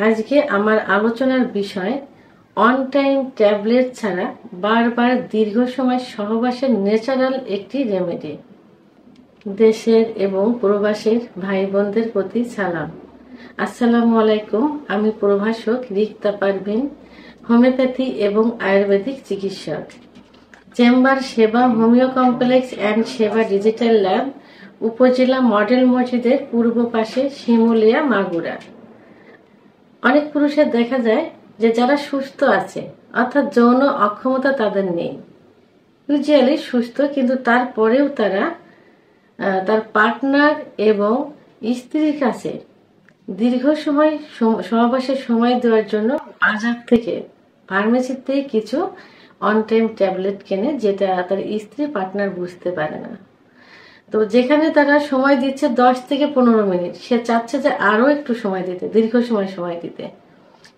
আজকে আমার আলোচনার বিষয় অন টাইম ট্যাবলেট ছাড়া বারবার দীর্ঘ সময় সহবাসের ন্যাচারাল একটি রেমেডি। দেশের এবং প্রবাসের ভাই বোনদের প্রতি সালাম। আসসালামু আলাইকুম। আমি প্রভাষক রিক্তা পারভিন, হোমিওপ্যাথি এবং আয়ুর্বেদিক চিকিৎসক, চেম্বার সেবা হোমিও কমপ্লেক্স অ্যান্ড সেবা ডিজিটাল ল্যাব, উপজেলা মডেল মসজিদের পূর্ব পাশে, শিমুলিয়া, মাগুরা। অনেক পুরুষের দেখা যায় যে যারা সুস্থ আছে, অর্থাৎ যৌন অক্ষমতা তাদের নেই, ইউজুয়ালি সুস্থ, কিন্তু তারপরেও তারা তার পার্টনার এবং স্ত্রীর কাছে দীর্ঘ সময় সহবাসের সময় দেওয়ার জন্য বাজার থেকে, ফার্মেসি থেকে কিছু অন টাইম ট্যাবলেট কেনে, যেটা তার স্ত্রী পার্টনার বুঝতে পারে না। তো যেখানে তারা সময় দিচ্ছে 10 থেকে 15 মিনিট, সে চাচ্ছে যে আরো একটু সময় দিতে, দীর্ঘ সময় দিতে।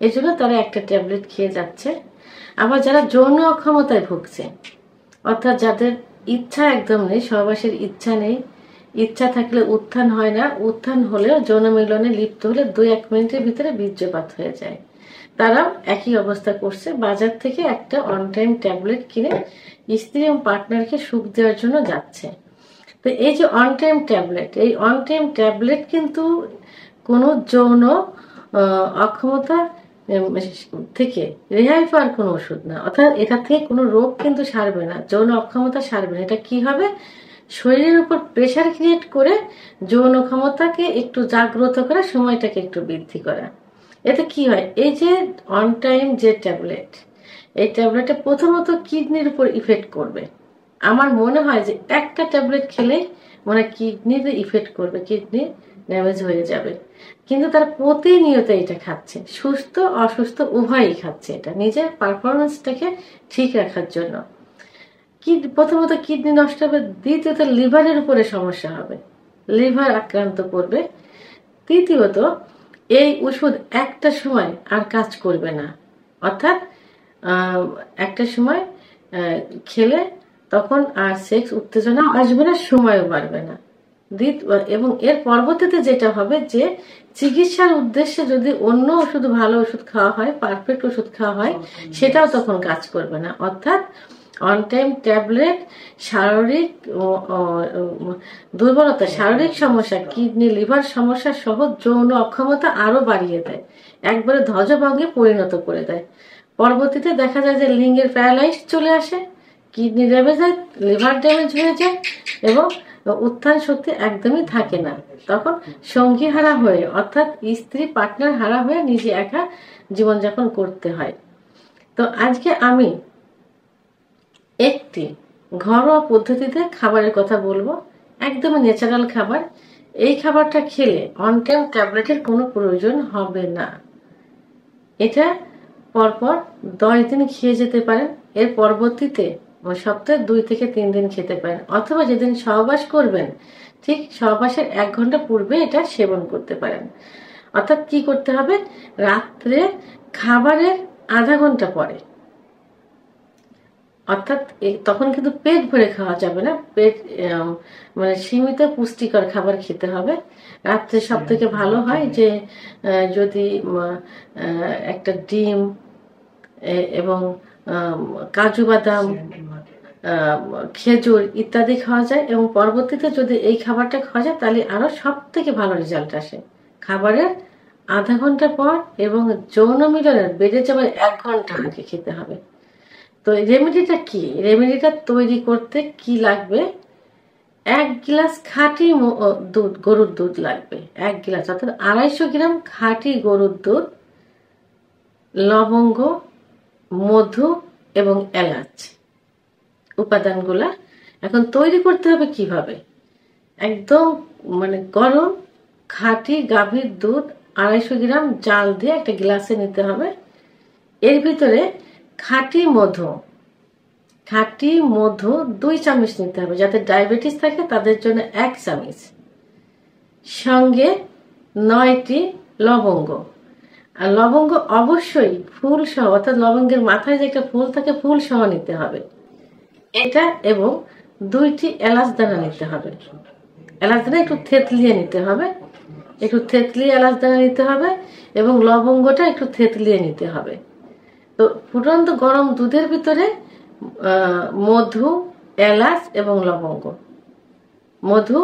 এই জন্য তারা একটা ট্যাবলেট খেয়ে যাচ্ছে। আবার যারা যৌন অক্ষমতায় ভুগছে, অর্থাৎ যাদের ইচ্ছা একদম নেই, সহবাসের ইচ্ছা নেই, ইচ্ছা থাকলে উত্থান হয় না, উত্থান হলেও যৌন মিলনে লিপ্ত হলে 2-1 মিনিটের ভিতরে বীর্যপাত হয়ে যায়, তারাও একই অবস্থা করছে। বাজার থেকে একটা অন টাইম ট্যাবলেট কিনে স্ত্রী এবং পার্টনারকে সুখ দেওয়ার জন্য যাচ্ছে। তো এই যে অন টাইম ট্যাবলেট, এই অন টাইম ট্যাবলেট কিন্তু কোনো যৌন অক্ষমতা থেকে রেহাই পাওয়ার কোনো ওষুধ না, অর্থাৎ এটা থেকে কোনো রোগ কিন্তু সারবে না, যৌন অক্ষমতা সারবে না। এটা কি হবে? শরীরের উপর প্রেশার ক্রিয়েট করে যৌন ক্ষমতাকে একটু জাগ্রত করা, সময়টাকে একটু বৃদ্ধি করা। এতে কি হয়? এই যে অন টাইম যে ট্যাবলেট, এই ট্যাবলেটটা প্রথমত কিডনির উপর ইফেক্ট করবে। আমার মনে হয় যে একটা ট্যাবলেট খেলেই মানে কিডনিতে ইফেক্ট করবে, কিডনি ড্যামেজ হয়ে যাবে। কিন্তু তারা প্রতিনিয়ত এটা খাচ্ছে, সুস্থ অসুস্থ উভয়ই খাচ্ছে, এটা নিজের পারফরমেন্সটাকে ঠিক রাখার জন্য। প্রথমত কিডনি নষ্ট হবে, দ্বিতীয়ত লিভারের উপরে সমস্যা হবে, লিভার আক্রান্ত করবে, তৃতীয়ত এই ওষুধ একটা সময় আর কাজ করবে না, অর্থাৎ একটা সময় খেলে তখন আর সেক্স উত্তেজনা আসবে না, সময়ও বাড়বে না। এবং এর পরবর্তীতে যেটা হবে যে চিকিৎসার উদ্দেশ্যে যদি অন্য ওষুধ, ভালো ওষুধ খাওয়া হয়, পারফেক্ট ওষুধ খাওয়া হয়, সেটাও তখন কাজ করবে না। অর্থাৎ অন টাইম ট্যাবলেট শারীরিক দুর্বলতা, শারীরিক সমস্যা, কিডনি লিভার সমস্যা সহ যৌন অক্ষমতা আরো বাড়িয়ে দেয়, একবারে ধ্বজভঙ্গে পরিণত করে দেয়। পরবর্তীতে দেখা যায় যে লিঙ্গের প্যারালাইজ চলে আসে, কিডনি ড্যামেজ হয়, লিভার ড্যামেজ হয়ে যায় এবং উত্থান শক্তি একদমই থাকে না। তখন সঙ্গী হারা হয়ে, অর্থাৎ স্ত্রী পার্টনার হারা হয়ে নিজে একা জীবনযাপন করতে হয়। তো আজকে আমি একটি ঘরোয়া পদ্ধতিতে খাবারের কথা বলবো, একদমই ন্যাচারাল খাবার। এই খাবারটা খেলে অন টাইম ট্যাবলেটের কোনো প্রয়োজন হবে না। এটা পরপর 10 দিন খেয়ে যেতে পারেন, এর পরবর্তীতে সপ্তাহে 2 থেকে 3 দিন খেতে পারেন, অথবা যেদিন সহবাস করবেন ঠিক সহবাসের 1 ঘন্টা পূর্বে এটা সেবন করতে পারেন। অর্থাৎ কি করতে হবে? রাত্রে খাবারের আধা ঘন্টা পরে, অর্থাৎ তখন কিন্তু পেট ভরে খাওয়া যাবে না, পেট মানে সীমিত পুষ্টিকর খাবার খেতে হবে। রাত্রে সব থেকে ভালো হয় যে যদি একটা ডিম এবং কাজু বাদাম, খেজুর ইত্যাদি খাওয়া যায়, এবং পরবর্তীতে যদি এই খাবারটা খাওয়া যায় তাহলে আরো সব থেকে ভালো রেজাল্ট আসে। খাবারের আধা ঘন্টা পর এবং যৌন মিলনের বেড়ে যাওয়ার 1 ঘন্টা আগে খেতে হবে। তো রেমেডিটা কি? রেমেডিটা তৈরি করতে কি লাগবে? 1 গ্লাস খাঁটি দুধ, গরুর দুধ লাগবে 1 গ্লাস, অর্থাৎ 250 গ্রাম খাঁটি গরুর দুধ, লবঙ্গ, মধু এবং এলাচ উপাদানগুলা। এখন তৈরি করতে হবে কিভাবে? একদম মানে গরম খাঁটি গাভীর দুধ 250 গ্রাম জাল দিয়ে একটা গ্লাসে নিতে হবে। এর ভিতরে খাঁটি মধু 2 চামচ নিতে হবে, যাতে ডায়াবেটিস থাকে তাদের জন্য 1 চামচ, সঙ্গে 9টি লবঙ্গ। আর লবঙ্গ অবশ্যই ফুল সহ, অর্থাৎ লবঙ্গের মাথায় যে একটা ফুল থাকে, ফুল সহ নিতে হবে এটা, এবং 2টি এলাচ দানা নিতে হবে। এলাচ দানা একটু থেতলিয়ে নিতে হবে, একটু থেতলিয়ে এলাচ দানা নিতে হবে এবং লবঙ্গটা একটু থেতলিয়ে নিতে হবে। তো ফুটন্ত গরম দুধের ভিতরে মধু, এলাচ এবং লবঙ্গ। মধু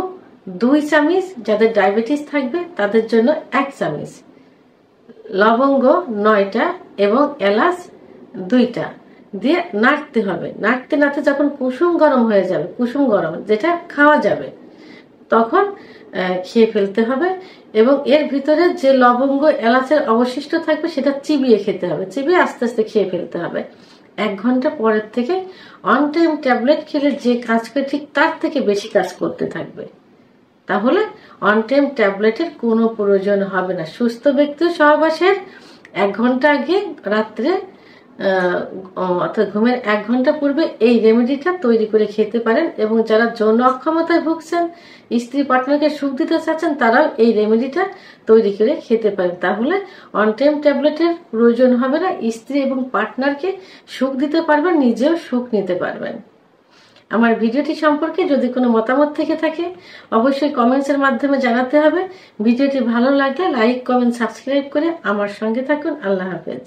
2 চামচ, যাদের ডায়াবেটিস থাকবে তাদের জন্য 1 চামচ, লবঙ্গ 9টা এবং এলাচ 2টা দিয়ে নাড়তে হবে। নাড়তে নাড়তে যখন কুসুম গরম হয়ে যাবে, কুসুম গরম যেটা খাওয়া যাবে, তখন খেয়ে ফেলতে হবে। এবং এর ভিতরে যে লবঙ্গ এলাচের অবশিষ্ট থাকবে সেটা চিবিয়ে খেতে হবে, চিবিয়ে আস্তে আস্তে খেয়ে ফেলতে হবে। 1 ঘন্টা পরের থেকে অন টাইম ট্যাবলেট খেলে যে কাজ করে ঠিক তার থেকে বেশি কাজ করতে থাকবে। তাহলে অন টাইম ট্যাবলেটের কোনো প্রয়োজন হবে না। সুস্থ ব্যক্তির সহবাসের 1 ঘন্টা আগে, রাত্রে অর্থাৎ ঘুমের 1 ঘন্টা পূর্বে এই রেমেডিটা তৈরি করে খেতে পারেন। এবং যারা যৌন অক্ষমতায় ভুগছেন, স্ত্রী পার্টনারকে সুখ দিতে চাচ্ছেন, তারাও এই রেমেডিটা তৈরি করে খেতে পারেন। তাহলে অন টাইম ট্যাবলেটের প্রয়োজন হবে না, স্ত্রী এবং পার্টনারকে সুখ দিতে পারবেন, নিজেও সুখ নিতে পারবেন। আমার ভিডিওটি সম্পর্কে যদি কোনো মতামত থেকে থাকে অবশ্যই কমেন্টসের মাধ্যমে জানাতে হবে। ভিডিওটি ভালো লাগলে লাইক, কমেন্ট, সাবস্ক্রাইব করে আমার সঙ্গে থাকুন। আল্লাহ হাফেজ।